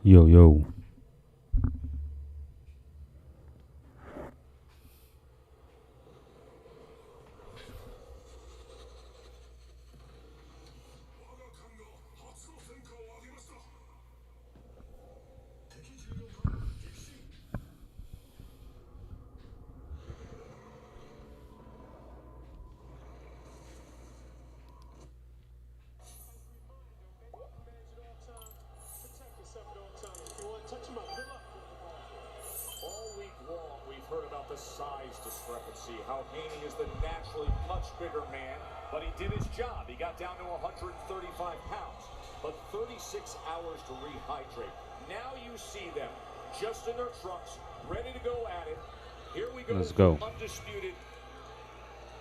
Yo, yo. All week long, we've heard about the size discrepancy, how Haney is the naturally much bigger man, but he did his job. He got down to 135 pounds, but 36 hours to rehydrate. Now you see them just in their trunks, ready to go at it. Here we go. Let's go. Undisputed.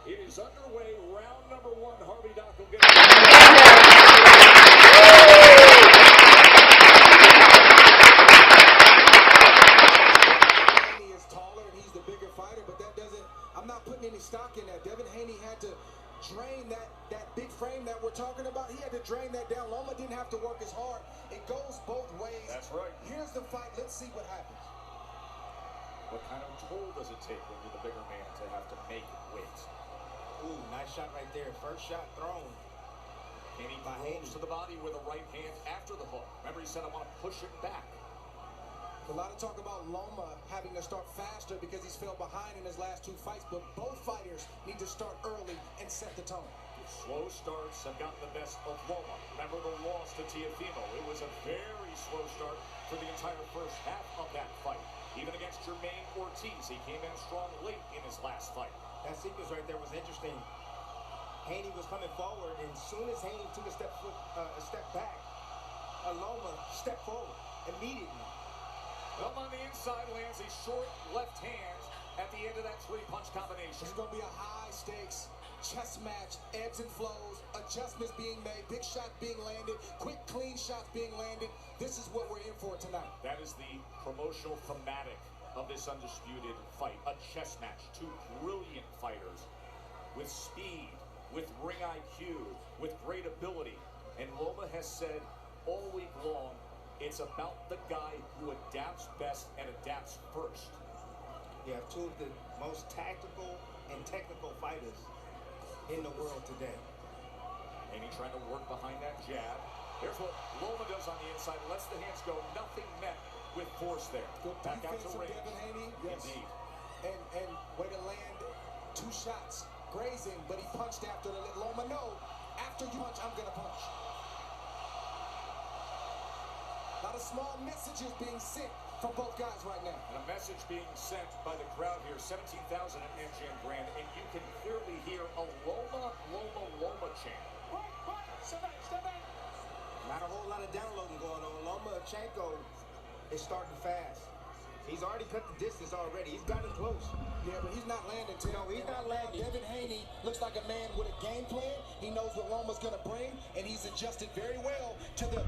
It is underway. Round number one. Harvey Doc will get stock in that. Devin Haney had to drain that big frame that we're talking about. He had to drain that down. Loma didn't have to work as hard. It goes both ways. That's right. Here's the fight. Let's see what happens. What kind of toll does it take when you're the bigger man to have to make weight? Ooh, nice shot right there. First shot thrown. Haney moves to the body with a right hand after the hook. Remember, he said, I want to push it back. A lot of talk about Loma having to start faster because he's fell behind in his last two fights, but both fighters need to start early and set the tone. Slow starts have gotten the best of Loma. Remember the loss to Teofimo. It was a very slow start for the entire first half of that fight. Even against Jermaine Ortiz, he came in strong late in his last fight. That sequence right there was interesting. Haney was coming forward, and as soon as Haney took a step back, Loma stepped forward immediately. Loma on the inside lands a short left hand at the end of that three-punch combination. It's going to be a high-stakes chess match, ebbs and flows, adjustments being made, big shots being landed, quick, clean shots being landed. This is what we're in for tonight. That is the promotional thematic of this undisputed fight. A chess match. Two brilliant fighters with speed, with ring IQ, with great ability. And Loma has said all week long, it's about the guy who adapts best and adapts first. You have two of the most tactical and technical fighters in the world today. Haney trying to work behind that jab. Here's what Loma does on the inside. Lets the hands go. Nothing met with force there. Good back out to from range. Devin Haney. Yes. Indeed. And way to land two shots. Grazing, but he punched after to let Loma know, after you punch, I'm going to punch. A lot of small messages being sent from both guys right now. And a message being sent by the crowd here, 17,000 at MGM Grand, and you can clearly hear a Loma, Loma, Loma chant. Not a whole lot of downloading going on. Lomachenko is starting fast. He's already cut the distance already. He's gotten close. Yeah, but he's not landing, Tim. No, he's not landing. Devin Haney looks like a man with a game plan. He knows what Loma's going to bring, and he's adjusted very well to the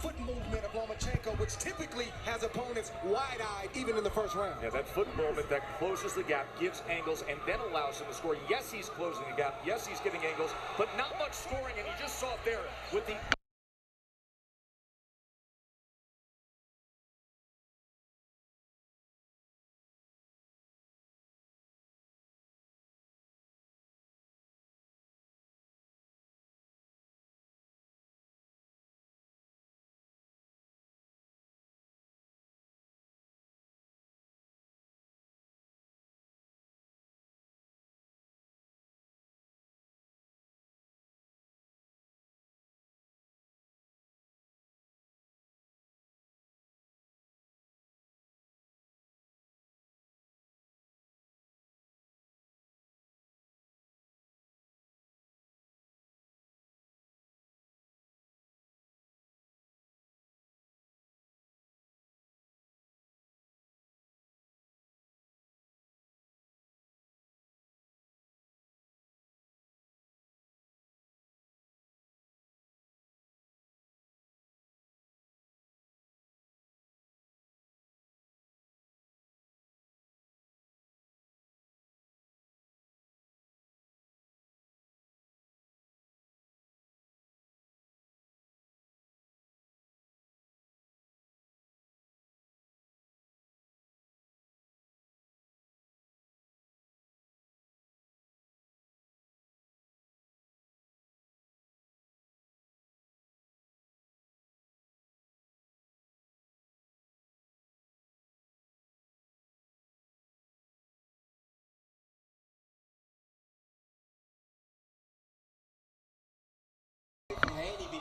foot movement of Lomachenko, which typically has opponents wide-eyed, even in the first round. Yeah, that foot movement that closes the gap, gives angles, and then allows him to score. Yes, he's closing the gap. Yes, he's getting angles, but not much scoring, and you just saw it there with the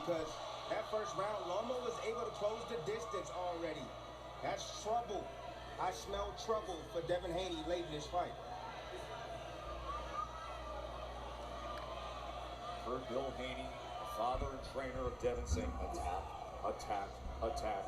because that first round, Loma was able to close the distance already. That's trouble. I smell trouble for Devin Haney late in this fight. Heard Bill Haney, the father and trainer of Devin, saying attack, attack, attack.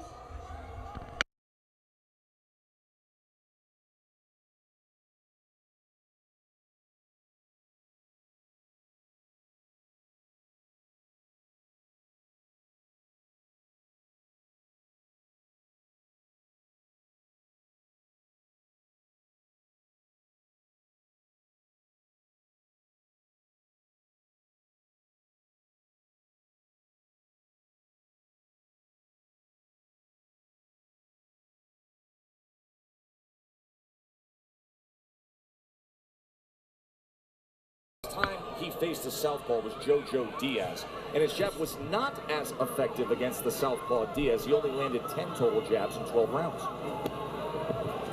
Time he faced the southpaw was Jojo Diaz, and his jab was not as effective against the southpaw Diaz. He only landed 10 total jabs in 12 rounds.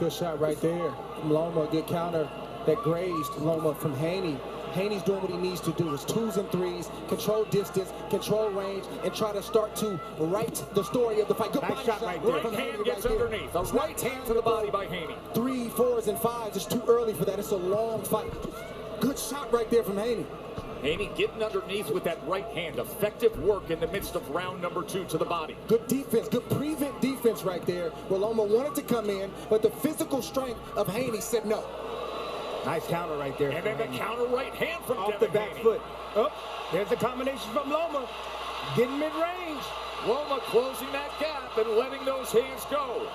Good shot right there from Loma. Good counter that grazed Loma from Haney. Haney's doing what he needs to do. His 2s and 3s, control distance, control range, and try to start to write the story of the fight. Good nice shot right there. Right hand gets underneath. A right hand to the body by Haney. 3, 4s, and 5s. It's too early for that. It's a long fight. Good shot right there from Haney. Haney getting underneath with that right hand. Effective work in the midst of round number 2 to the body. Good defense, good prevent defense right there. Where Loma wanted to come in, but the physical strength of Haney said no. Nice counter right there. And then the counter right hand from off Devin the back Haney. foot. Oh, there's the combination from Loma. Getting mid-range. Loma closing that gap and letting those hands go.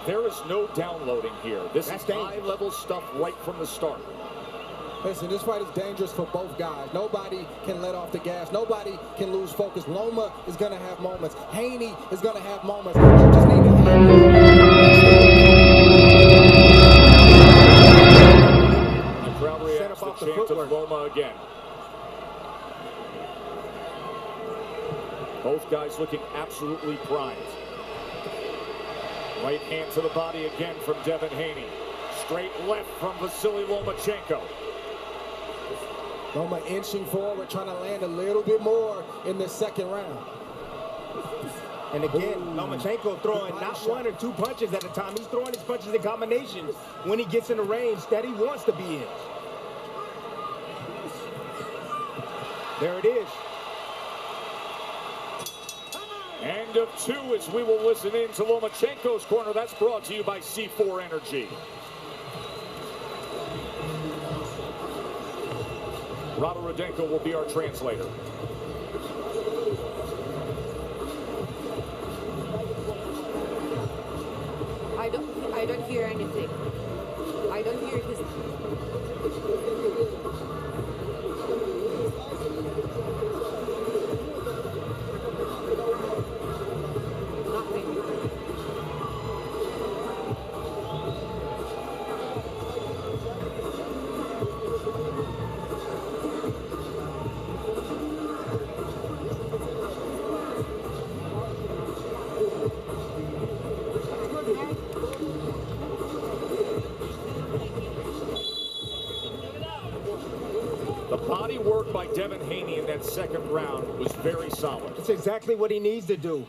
There is no downloading here. This is high-level stuff right from the start. Listen, this fight is dangerous for both guys. Nobody can let off the gas. Nobody can lose focus. Loma is going to have moments. Haney is going to have moments. You just need to The crowd reacts to the chant of Loma again. Both guys looking absolutely primed. Right hand to the body again from Devin Haney. Straight left from Vasily Lomachenko. Loma inching forward, trying to land a little bit more in the second round. And again, Lomachenko throwing not 1 or 2 punches at a time. He's throwing his punches in combination when he gets in the range that he wants to be in. There it is. End of 2 as we will listen in to Lomachenko's corner. That's brought to you by C4 Energy. Rada Rudenko will be our translator. I don't hear anything. I don't hear his... The body work by Devin Haney in that second round was very solid. That's exactly what he needs to do.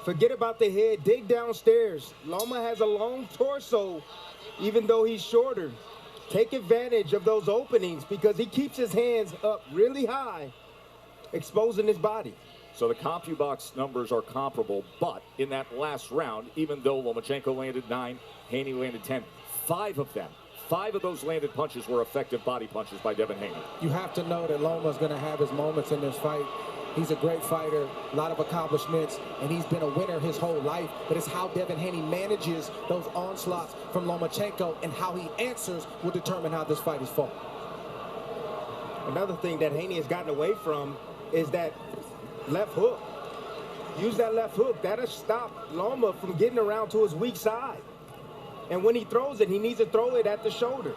Forget about the head, dig downstairs. Loma has a long torso, even though he's shorter. Take advantage of those openings because he keeps his hands up really high, exposing his body. So the CompuBox numbers are comparable, but in that last round, even though Lomachenko landed 9, Haney landed 10, 5 of those landed punches were effective body punches by Devin Haney. You have to know that Loma's going to have his moments in this fight. He's a great fighter, a lot of accomplishments, and he's been a winner his whole life. But it's how Devin Haney manages those onslaughts from Lomachenko and how he answers will determine how this fight is fought. Another thing that Haney has gotten away from is that left hook. Use that left hook. That'll stop Loma from getting around to his weak side. And when he throws it, he needs to throw it at the shoulder.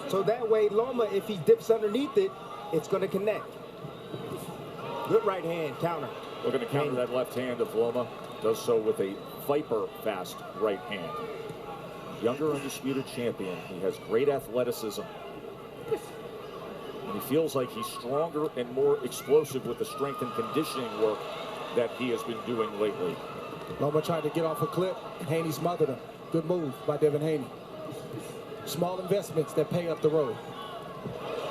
So that way, Loma, if he dips underneath it, it's going to connect. Good right hand counter. Looking to counter that left hand of Loma. Does so with a viper-fast right hand. Younger undisputed champion. He has great athleticism. And He feels like he's stronger and more explosive with the strength and conditioning work that he has been doing lately. Loma tried to get off a clip, and Haney smothered him. Good move by Devin Haney. Small investments that pay up the road.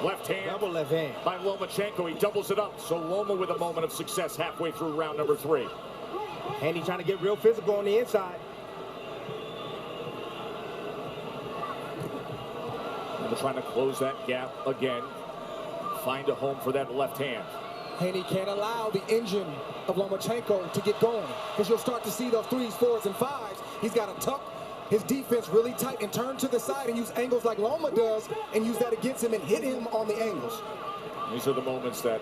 Left hand. Double left hand. By Lomachenko. He doubles it up. So Loma with a moment of success halfway through round number 3. Haney trying to get real physical on the inside. And they're trying to close that gap again. Find a home for that left hand. Haney can't allow the engine of Lomachenko to get going, because you'll start to see those 3s, 4s, and 5s. He's got to tuck his defense really tight and turn to the side and use angles like Loma does and use that against him and hit him on the angles. These are the moments that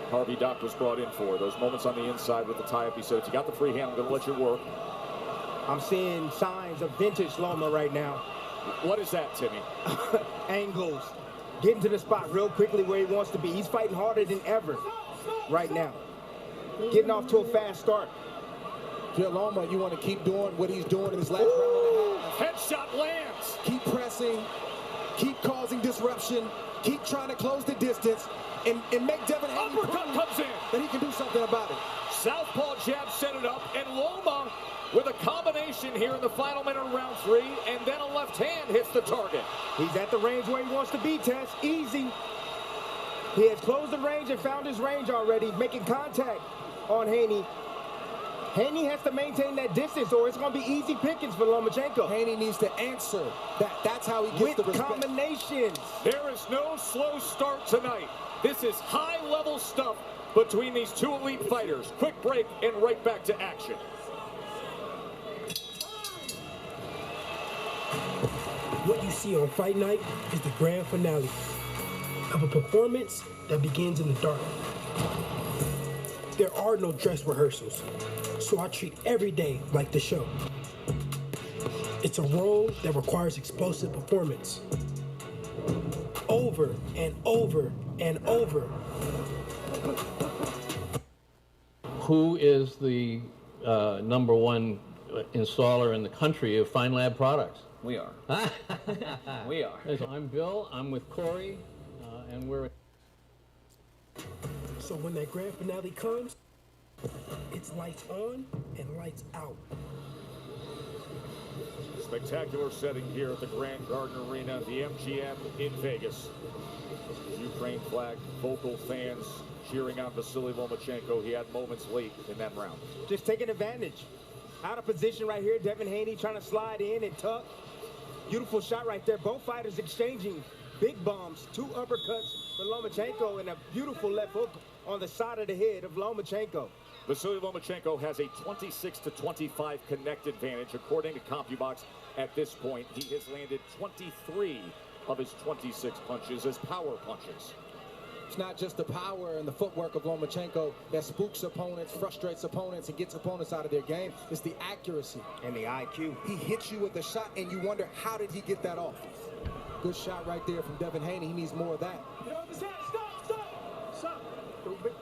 Harvey Dock was brought in for. Those moments on the inside with the tie-up. He said, if you got the free hand, I'm going to let you work. I'm seeing signs of vintage Loma right now. What is that, Timmy? Angles. Getting to the spot real quickly where he wants to be. He's fighting harder than ever right now. Getting off to a fast start. Yeah, Loma, you want to keep doing what he's doing in his last round and a half. Headshot lands. Keep pressing, keep causing disruption, keep trying to close the distance, and make Devin Haney Uppercut comes in. that he can do something about it. Southpaw jab set it up, and Loma with a combination here in the final minute of round 3, and then a left hand hits the target. He's at the range where he wants to be, Tess. Easy. He has closed the range and found his range already, making contact on Haney. Haney has to maintain that distance, or it's going to be easy pickings for Lomachenko. Haney needs to answer that. That's how he gets With the respect. combinations. There is no slow start tonight. This is high-level stuff between these two elite fighters. Quick break and right back to action. What you see on fight night is the grand finale of a performance that begins in the dark. There are no dress rehearsals, so I treat every day like the show. It's a role that requires explosive performance. Over and over and over. Who is the #1 installer in the country of Fine Lab products? We are. We are. I'm Bill, I'm with Corey, and we're... So when that grand finale comes, it's lights on and lights out. Spectacular setting here at the Grand Garden Arena, the MGM in Vegas. Ukraine flag, vocal fans cheering on Vasily Lomachenko. He had moments late in that round. Just taking advantage. Out of position right here. Devin Haney trying to slide in and tuck. Beautiful shot right there. Both fighters exchanging big bombs. 2 uppercuts for Lomachenko and a beautiful left hook on the side of the head of Lomachenko. Vasily Lomachenko has a 26-25 connect advantage. According to CompuBox, at this point, he has landed 23 of his 26 punches as power punches. It's not just the power and the footwork of Lomachenko that spooks opponents, frustrates opponents, and gets opponents out of their game. It's the accuracy. And the IQ. He hits you with a shot, and you wonder, how did he get that off? Good shot right there from Devin Haney. He needs more of that.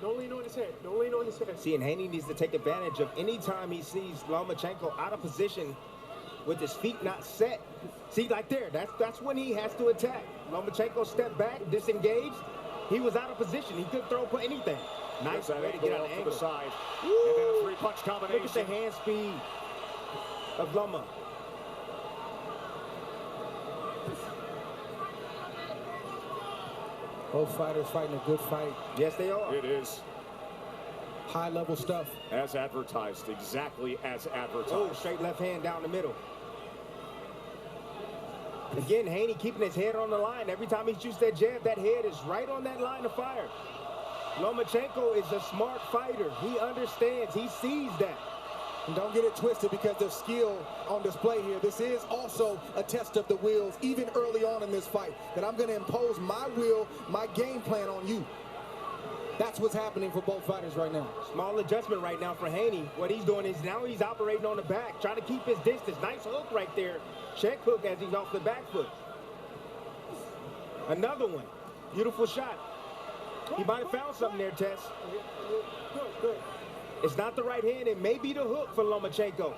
Don't lean on his head. Don't lean on his head. See, and Haney needs to take advantage of any time he sees Lomachenko out of position with his feet not set. See, like there, that's when he has to attack. Lomachenko stepped back, disengaged. He was out of position. He could throw anything. Nice way to get out of the to angle. the side. And then a 3-punch combination. Look at the hand speed of Loma. Both fighters fighting a good fight. Yes, they are. It is. High-level stuff. As advertised, exactly as advertised. Oh, straight left hand down the middle. Again, Haney keeping his head on the line. Every time he shoots that jab, that head is right on that line of fire. Lomachenko is a smart fighter. He understands. He sees that. And don't get it twisted, because there's skill on display here. This is also a test of the wills, even early on in this fight, that I'm going to impose my will, my game plan on you. That's what's happening for both fighters right now. Small adjustment right now for Haney. What he's doing is now he's operating on the back, trying to keep his distance. Nice hook right there. Check hook as he's off the back foot. Another one. Beautiful shot. He might have found something there, Tess. Good. It's not the right hand. It may be the hook for Lomachenko.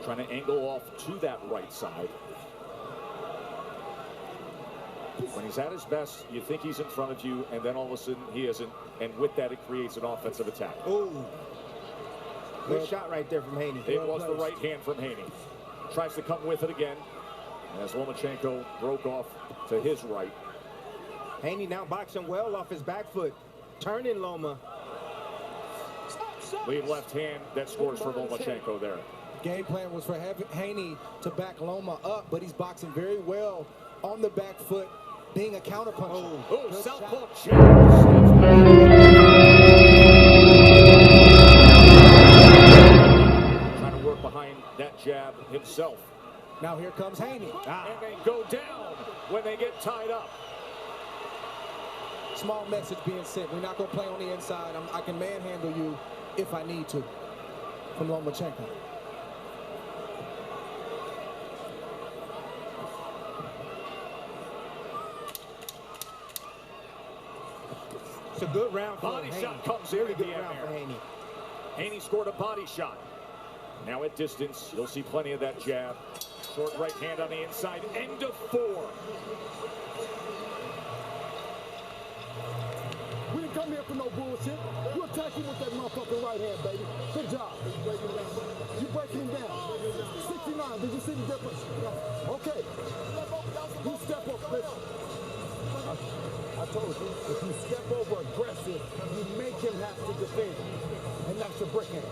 Trying to angle off to that right side. When he's at his best, you think he's in front of you, and then all of a sudden he isn't. And with that, it creates an offensive attack. Ooh. Good shot right there from Haney. It was the right hand from Haney. Tries to come with it again as Lomachenko broke off to his right. Haney now boxing well off his back foot. Turning Loma. Lead left hand that scores for Lomachenko there. Game plan was for Haney to back Loma up, but he's boxing very well on the back foot, being a counterpuncher. Oh, southpaw jab. Trying to work behind that jab himself. Now here comes Haney. And they go down when they get tied up. Small message being sent. We're not going to play on the inside. I can manhandle you if I need to, from Lomachenko. It's a good round for Body Haney. shot comes in Very at the good end round there. for Haney. Haney scored a body shot. Now at distance, you'll see plenty of that jab. Short right hand on the inside. End of 4. We didn't come here for no bullshit. You attack him with that motherfucking right hand, baby. Good job. You breaking him down. 69, did you see the difference? Okay. You step up, bitch. I told you, if you step over aggressive, you make him have to defend. And that's your brick hand.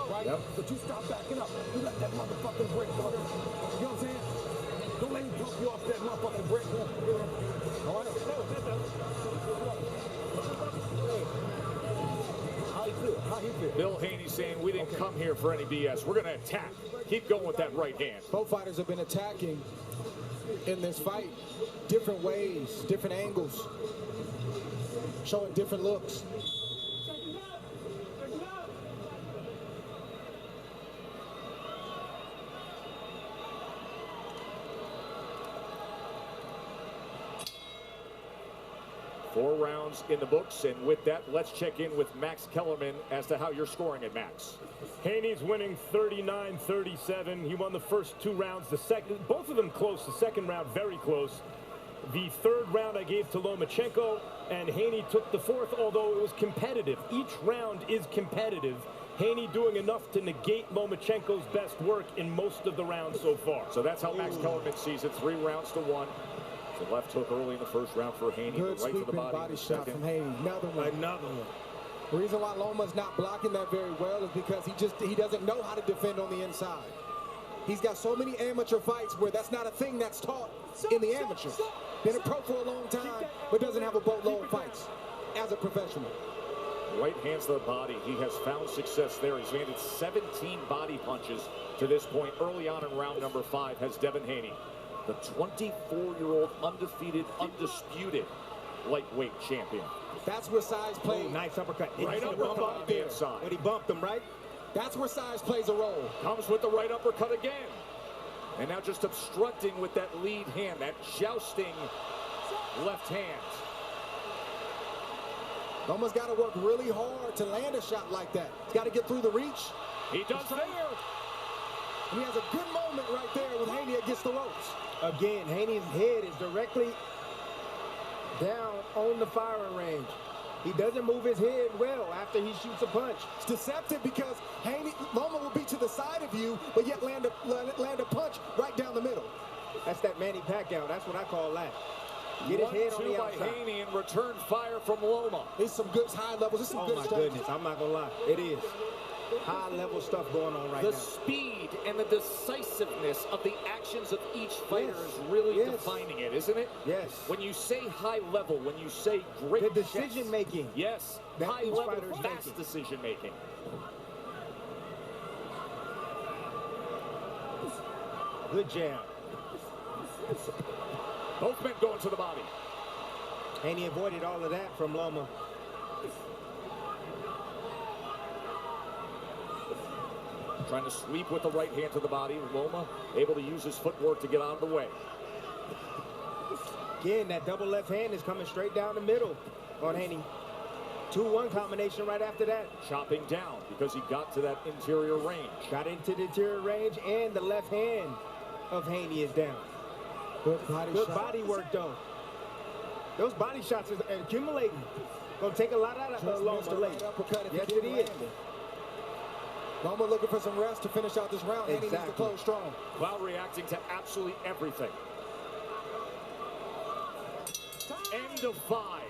Right? Yep. But you stop backing up. You let that motherfucking brick go. You know what I'm saying? Don't let him pump you off that motherfucking brick. All right? How he feel? Bill Haney saying we didn't come here for any BS. We're going to attack. Keep going with that right hand. Both fighters have been attacking in this fight different ways, different angles, showing different looks. 4 rounds in the books, and with that, let's check in with Max Kellerman as to how you're scoring it, Max. Haney's winning 39-37. He won the first 2 rounds. The second, both of them close. The second round, very close. The third round I gave to Lomachenko, and Haney took the fourth, although it was competitive. Each round is competitive. Haney doing enough to negate Lomachenko's best work in most of the rounds so far. So that's how Max Kellerman sees it, 3 rounds to 1. The left hook early in the first round for Haney. Good right to the body shot second. from Haney. Another one. The reason why Loma's not blocking that very well is because he doesn't know how to defend on the inside. He's got so many amateur fights where that's not a thing that's taught in the amateurs. Been a pro for a long time, but doesn't have a boatload of fights as a professional. Right hands to the body. He has found success there. He's landed 17 body punches to this point. Early on in round number 5 has Devin Haney, the 24-year-old undefeated, undisputed lightweight champion. That's where size plays. Oh, nice uppercut. Right uppercut on the inside. But he bumped him, right? That's where size plays a role. Comes with the right uppercut again. And now just obstructing with that lead hand, that jousting left hand. Loma's got to work really hard to land a shot like that. He's got to get through the reach. He does there. And he has a good moment right there with Haney against the ropes. Again, Haney's head is directly down on the firing range. He doesn't move his head well after he shoots a punch. It's deceptive because Loma will be to the side of you, but yet land a punch right down the middle. That's that Manny Pacquiao. That's what I call that. Get his head on the outside. 1-2 by Haney and return fire from Loma. It's some good high levels. It's some good stuff. Oh my goodness, I'm not gonna lie. It is. High level stuff going on right now. The speed and the decisiveness of the actions of each fighter is really defining it, isn't it? Yes. When you say high level, when you say great the decision making. Yes. High level, fast decision making. Good jab. Both men going to the body. And he avoided all of that from Loma. Trying to sweep with the right hand to the body. Loma able to use his footwork to get out of the way. Again, that double left hand is coming straight down the middle on Haney. 2-1 combination right after that. Chopping down because he got to that interior range. Got into the interior range, and the left hand of Haney is down. Good body Good shot. body work, though. Those body shots are accumulating. Gonna take a lot out of Loma late. Yes, it is. Loma looking for some rest to finish out this round, and he needs to close strong. While reacting to absolutely everything. End of 5.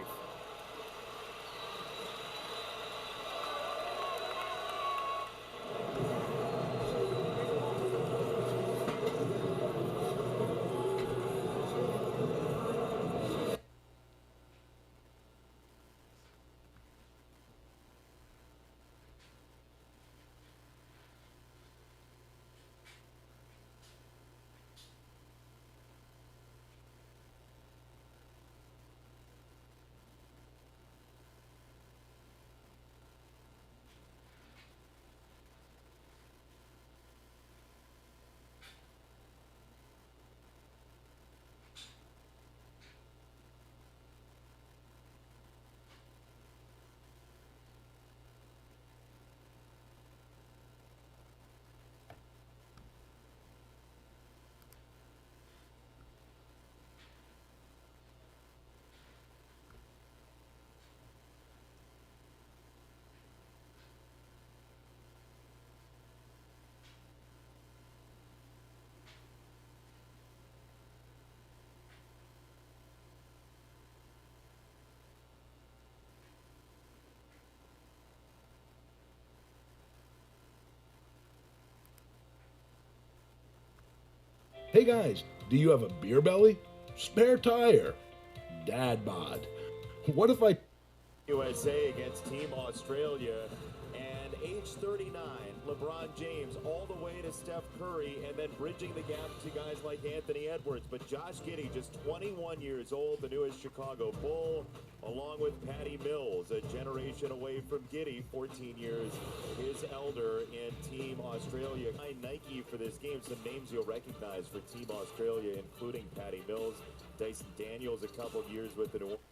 Hey guys, do you have a beer belly? Spare tire? Dad bod? What if I... USA against Team Australia, and age 39, LeBron James all the way to Steph Curry, and then bridging the gap to guys like Anthony Edwards. But Josh Giddey, just 21 years old, the newest Chicago Bull, along with Patty Mills, a generation away from Giddey, 14 years his elder in Team Australia. Nike for this game, some names you'll recognize for Team Australia, including Patty Mills, Dyson Daniels, a couple years with the New Orleans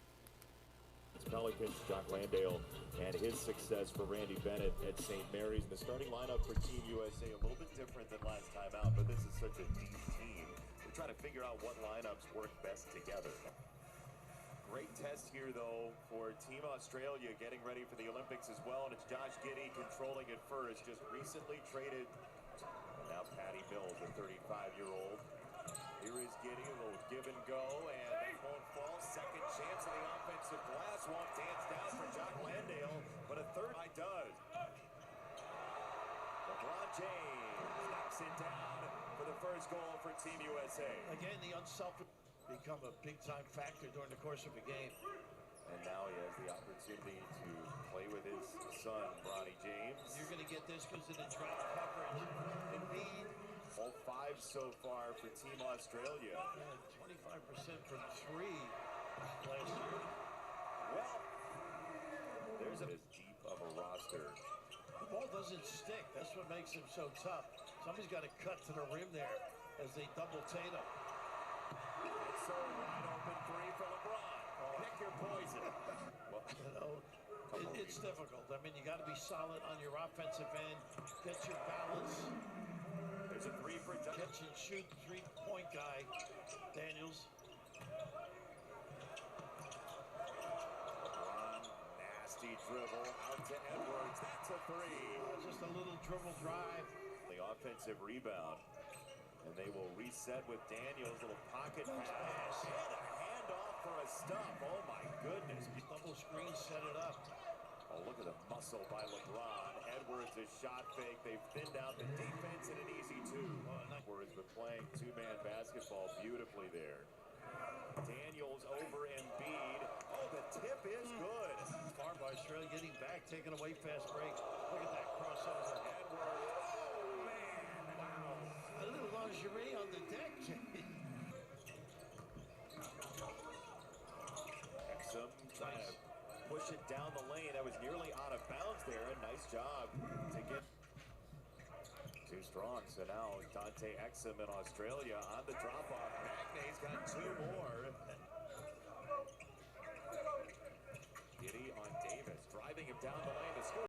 Pelicans, Jock Landale, and his success for Randy Bennett at St. Mary's. And the starting lineup for Team USA, a little bit different than last time out, but this is such a deep team. We're trying to figure out what lineups work best together. Great test here, though, for Team Australia getting ready for the Olympics as well, and it's Josh Giddey controlling it first, just recently traded. And now Patty Mills, a 35-year-old. Here is Giddey, a little give and go, and that won't fall. Second chance of the offensive glass, won't dance down for Jock Landale, but a third eye does. LeBron James knocks it down for the first goal for Team USA. Again, the unselfish become a big-time factor during the course of a game. And now he has the opportunity to play with his son, Bronny James. You're going to get this because of the drop coverage. Embiid. All 5 so far for Team Australia. 25% from 3 last year. Well, there's as deep of a roster. The ball doesn't stick. That's what makes him so tough. Somebody's got to cut to the rim there as they double Tatum. It's a wide open 3 for LeBron. Pick your poison. Well, you know, it's difficult. I mean, you got to be solid on your offensive end. Get your balance. There's a 3 for catch and shoot 3-point guy, Daniels. LeBron, nasty dribble out to Edwards. That's a 3. Just a little dribble drive. The offensive rebound. And they will reset with Daniels, little pocket pass. And a handoff for a stop. Oh my goodness. Double screen set it up. Oh, look at the muscle by LeBron. Edwards, a shot fake. They've thinned out the defense and an easy 2. Edwards been playing 2-man basketball beautifully there. Daniels over Embiid. Oh, the tip is good. Far by Australia getting back, taking away fast break. Look at that crossover. Edwards. Oh, man. Wow. A little lingerie on the deck. Exum trying to push it down the lane. That was nearly out of bounds there. A nice job to get too strong. So now Dante Exum in Australia on the drop-off. Magne's got 2 more. Giddey on Davis, driving him down the lane to